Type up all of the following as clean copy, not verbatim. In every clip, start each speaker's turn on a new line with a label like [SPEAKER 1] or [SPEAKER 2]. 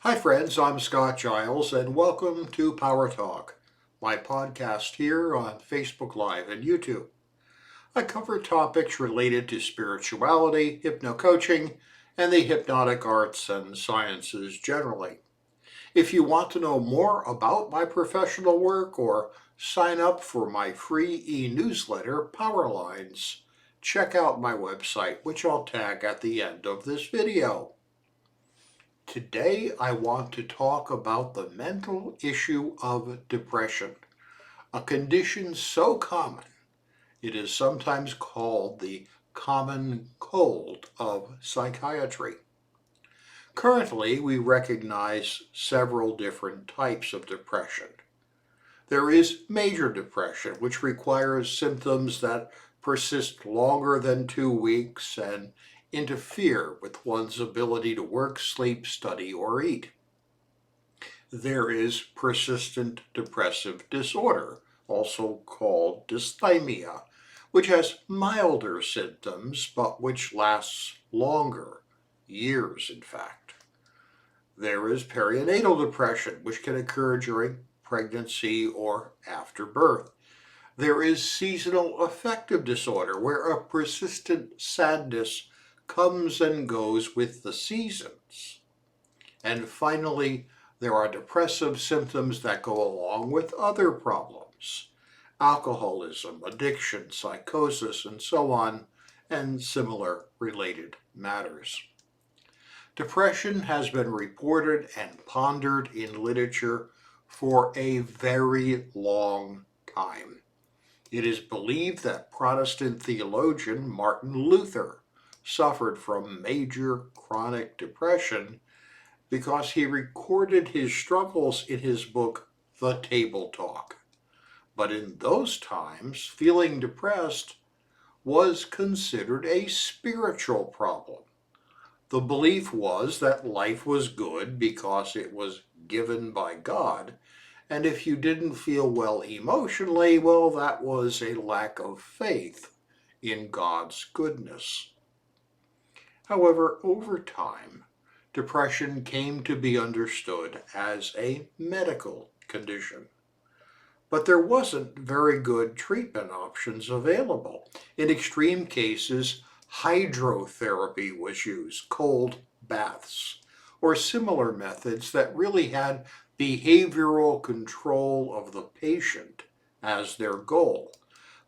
[SPEAKER 1] Hi friends, I'm Scott Giles and welcome to Power Talk, my podcast here on Facebook Live and YouTube. I cover topics related to spirituality, hypno-coaching, and the hypnotic arts and sciences generally. If you want to know more about my professional work or sign up for my free e-newsletter, Powerlines, check out my website, which I'll tag at the end of this video. Today, I want to talk about the mental issue of depression, a condition so common it is sometimes called the common cold of psychiatry. Currently, we recognize several different types of depression. There is major depression, which requires symptoms that persist longer than 2 weeks and interfere with one's ability to work, sleep, study, or eat. There is persistent depressive disorder, also called dysthymia, which has milder symptoms but which lasts longer, years in fact. There is perinatal depression, which can occur during pregnancy or after birth. There is seasonal affective disorder, where a persistent sadness comes and goes with the seasons. And finally, there are depressive symptoms that go along with other problems: alcoholism, addiction, psychosis, and so on, and similar related matters. Depression has been reported and pondered in literature for a very long time. It is believed that Protestant theologian Martin Luther suffered from major chronic depression because he recorded his struggles in his book, The Table Talk. But in those times, feeling depressed was considered a spiritual problem. The belief was that life was good because it was given by God, and if you didn't feel well emotionally, well, that was a lack of faith in God's goodness. However, over time, depression came to be understood as a medical condition. But there wasn't very good treatment options available. In extreme cases, hydrotherapy was used, cold baths, or similar methods that really had behavioral control of the patient as their goal.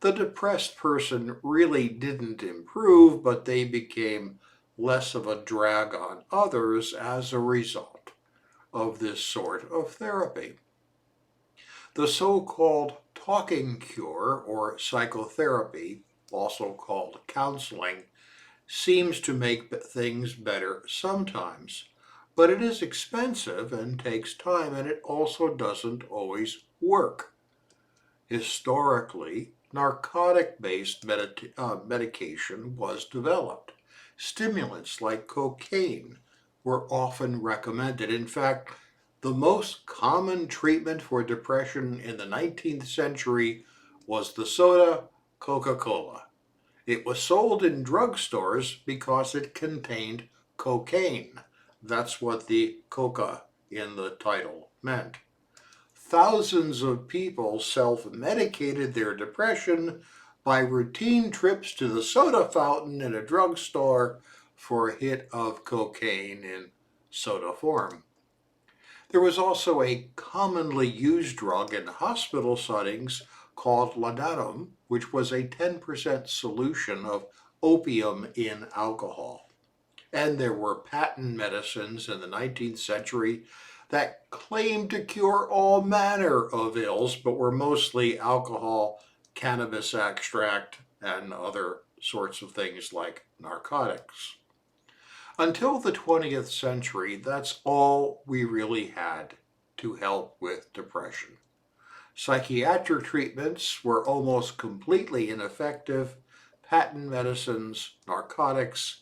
[SPEAKER 1] The depressed person really didn't improve, but they became less of a drag on others as a result of this sort of therapy. The so-called talking cure or psychotherapy, also called counseling, seems to make things better sometimes, but it is expensive and takes time, and it also doesn't always work. Historically, narcotic-based medication was developed. Stimulants like cocaine were often recommended. In fact, the most common treatment for depression in the 19th century was the soda Coca-Cola. It was sold in drugstores because it contained cocaine. That's what the coca in the title meant. Thousands of people self-medicated their depression by routine trips to the soda fountain in a drugstore for a hit of cocaine in soda form. There was also a commonly used drug in hospital settings called laudanum, which was a 10% solution of opium in alcohol. And there were patent medicines in the 19th century that claimed to cure all manner of ills, but were mostly alcohol, cannabis extract, and other sorts of things like narcotics. Until the 20th century, that's all we really had to help with depression. Psychiatric treatments were almost completely ineffective. Patent medicines, narcotics,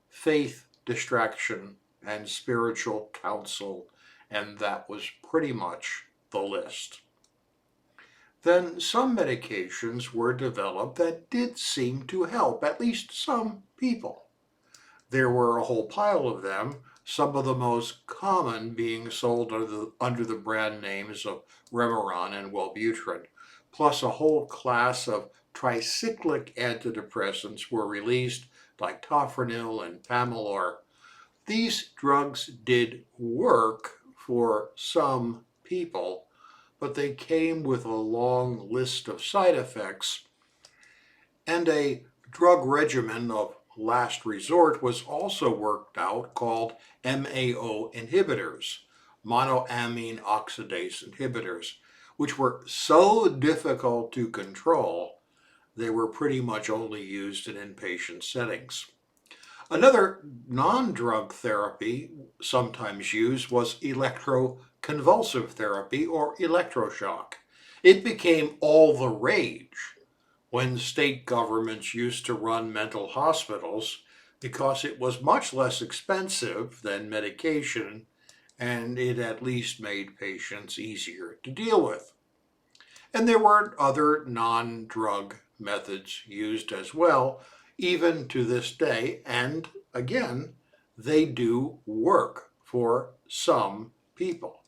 [SPEAKER 1] faith, distraction, and spiritual counsel, and that was pretty much the list. Then some medications were developed that did seem to help at least some people. There were a whole pile of them, some of the most common being sold under the brand names of Remeron and Wellbutrin, plus a whole class of tricyclic antidepressants were released, like Tofranil and Pamelor. These drugs did work for some people, but they came with a long list of side effects, and a drug regimen of last resort was also worked out called MAO inhibitors, monoamine oxidase inhibitors, which were so difficult to control they were pretty much only used in inpatient settings. Another non-drug therapy sometimes used was electroconvulsive therapy or electroshock. It became all the rage when state governments used to run mental hospitals because it was much less expensive than medication and it at least made patients easier to deal with. And there were other non-drug methods used as well, even to this day, and again, they do work for some people.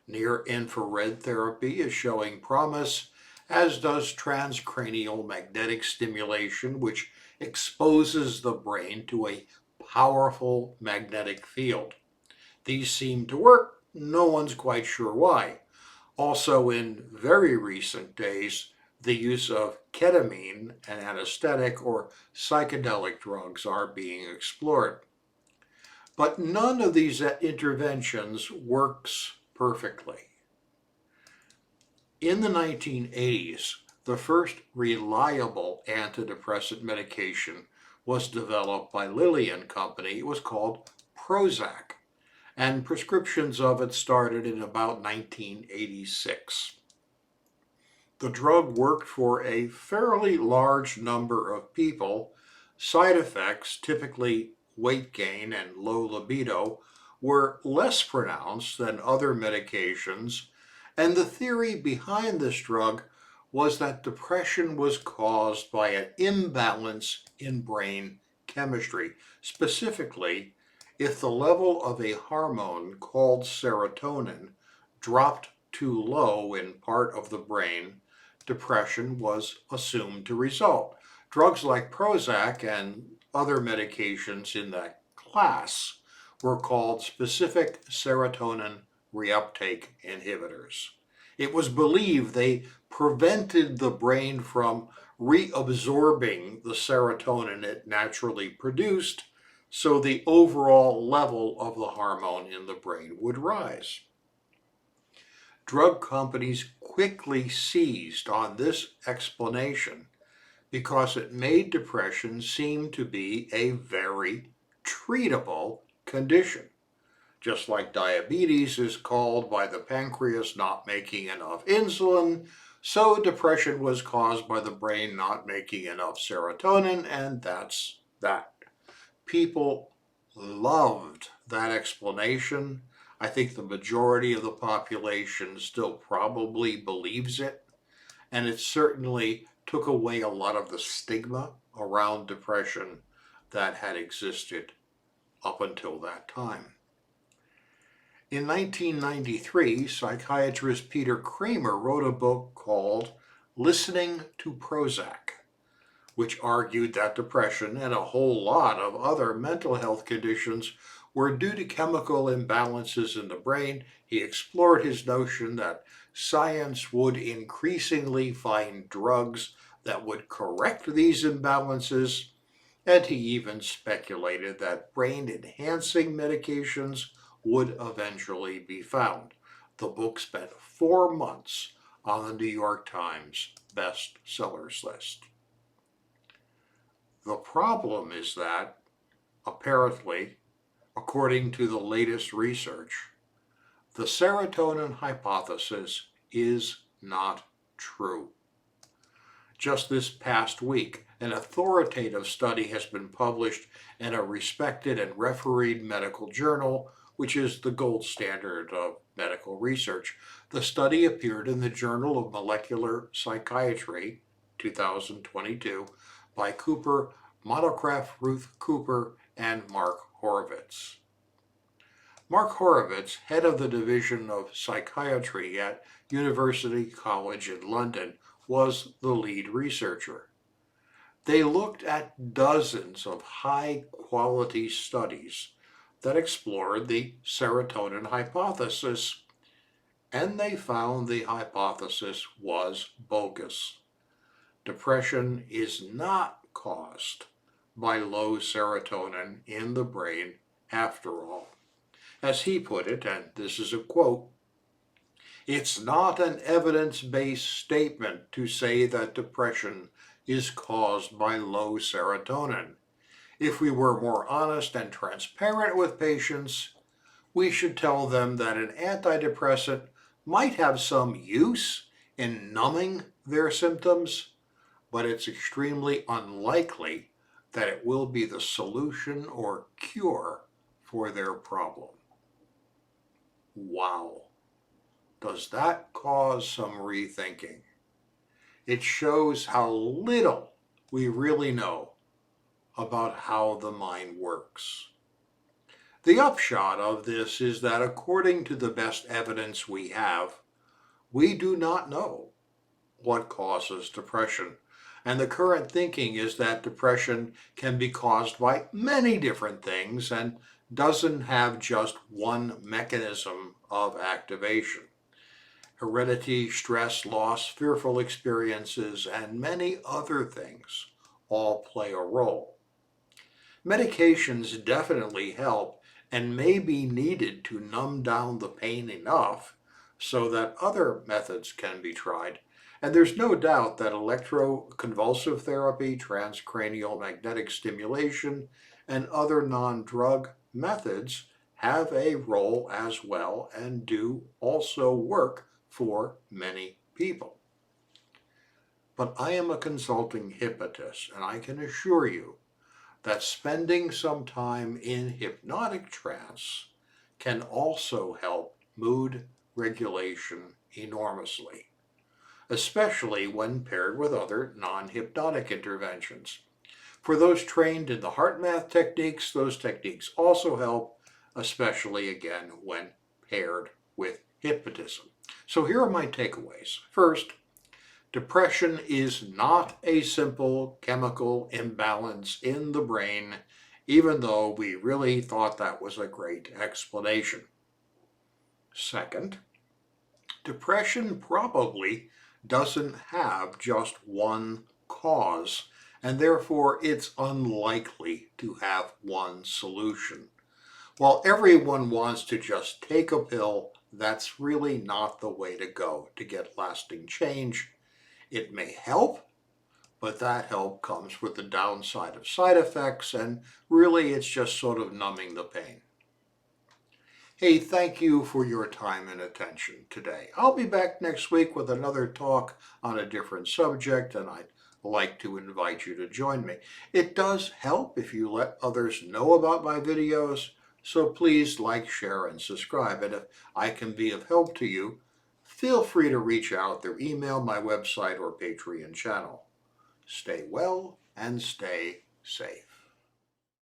[SPEAKER 1] Near infrared therapy is showing promise, as does transcranial magnetic stimulation, which exposes the brain to a powerful magnetic field. These seem to work, no one's quite sure why. Also, in very recent days, the use of ketamine, an anesthetic, or psychedelic drugs are being explored. But none of these interventions works perfectly. In the 1980s, the first reliable antidepressant medication was developed by Lilly and Company. It was called Prozac, and prescriptions of it started in about 1986. The drug worked for a fairly large number of people. Side effects, typically weight gain and low libido, were less pronounced than other medications, and the theory behind this drug was that depression was caused by an imbalance in brain chemistry. Specifically, if the level of a hormone called serotonin dropped too low in part of the brain, depression was assumed to result. Drugs like Prozac and other medications in that class were called specific serotonin reuptake inhibitors. It was believed they prevented the brain from reabsorbing the serotonin it naturally produced, so the overall level of the hormone in the brain would rise. Drug companies quickly seized on this explanation because it made depression seem to be a very treatable condition. Just like diabetes is called by the pancreas not making enough insulin, so depression was caused by the brain not making enough serotonin, and that's that. People loved that explanation. I think the majority of the population still probably believes it, and it certainly took away a lot of the stigma around depression that had existed up until that time. In 1993, psychiatrist Peter Kramer wrote a book called Listening to Prozac, which argued that depression and a whole lot of other mental health conditions were due to chemical imbalances in the brain. He explored his notion that science would increasingly find drugs that would correct these imbalances, and he even speculated that brain-enhancing medications would eventually be found. The book spent 4 months on the New York Times bestsellers list. The problem is that, apparently, according to the latest research, the serotonin hypothesis is not true. Just this past week, an authoritative study has been published in a respected and refereed medical journal, which is the gold standard of medical research. The study appeared in the Journal of Molecular Psychiatry, 2022, by Cooper Monograph Ruth Cooper, and Mark Horowitz. Mark Horowitz, head of the Division of Psychiatry at University College in London, was the lead researcher. They looked at dozens of high-quality studies that explored the serotonin hypothesis, and they found the hypothesis was bogus. Depression is not caused by low serotonin in the brain after all. As he put it, and this is a quote, "It's not an evidence-based statement to say that depression is caused by low serotonin. If we were more honest and transparent with patients, we should tell them that an antidepressant might have some use in numbing their symptoms, but it's extremely unlikely that it will be the solution or cure for their problem." Wow. Does that cause some rethinking? It shows how little we really know about how the mind works. The upshot of this is that according to the best evidence we have, we do not know what causes depression. And the current thinking is that depression can be caused by many different things and doesn't have just one mechanism of activation. Heredity, stress, loss, fearful experiences, and many other things all play a role. Medications definitely help and may be needed to numb down the pain enough so that other methods can be tried. And there's no doubt that electroconvulsive therapy, transcranial magnetic stimulation, and other non-drug methods have a role as well and do also work for many people. But I am a consulting hypnotist, and I can assure you that spending some time in hypnotic trance can also help mood regulation enormously, especially when paired with other non-hypnotic interventions. For those trained in the heart math techniques, those techniques also help, especially again when paired with hypnotism. So here are my takeaways. First, depression is not a simple chemical imbalance in the brain, even though we really thought that was a great explanation. Second, depression probably doesn't have just one cause, and therefore it's unlikely to have one solution. While everyone wants to just take a pill, that's really not the way to go to get lasting change. It may help, but that help comes with the downside of side effects, and really it's just sort of numbing the pain. Hey, thank you for your time and attention today. I'll be back next week with another talk on a different subject, and I'd like to invite you to join me. It does help if you let others know about my videos, so please like, share, and subscribe. And if I can be of help to you, feel free to reach out through email, my website, or Patreon channel. Stay well and stay safe.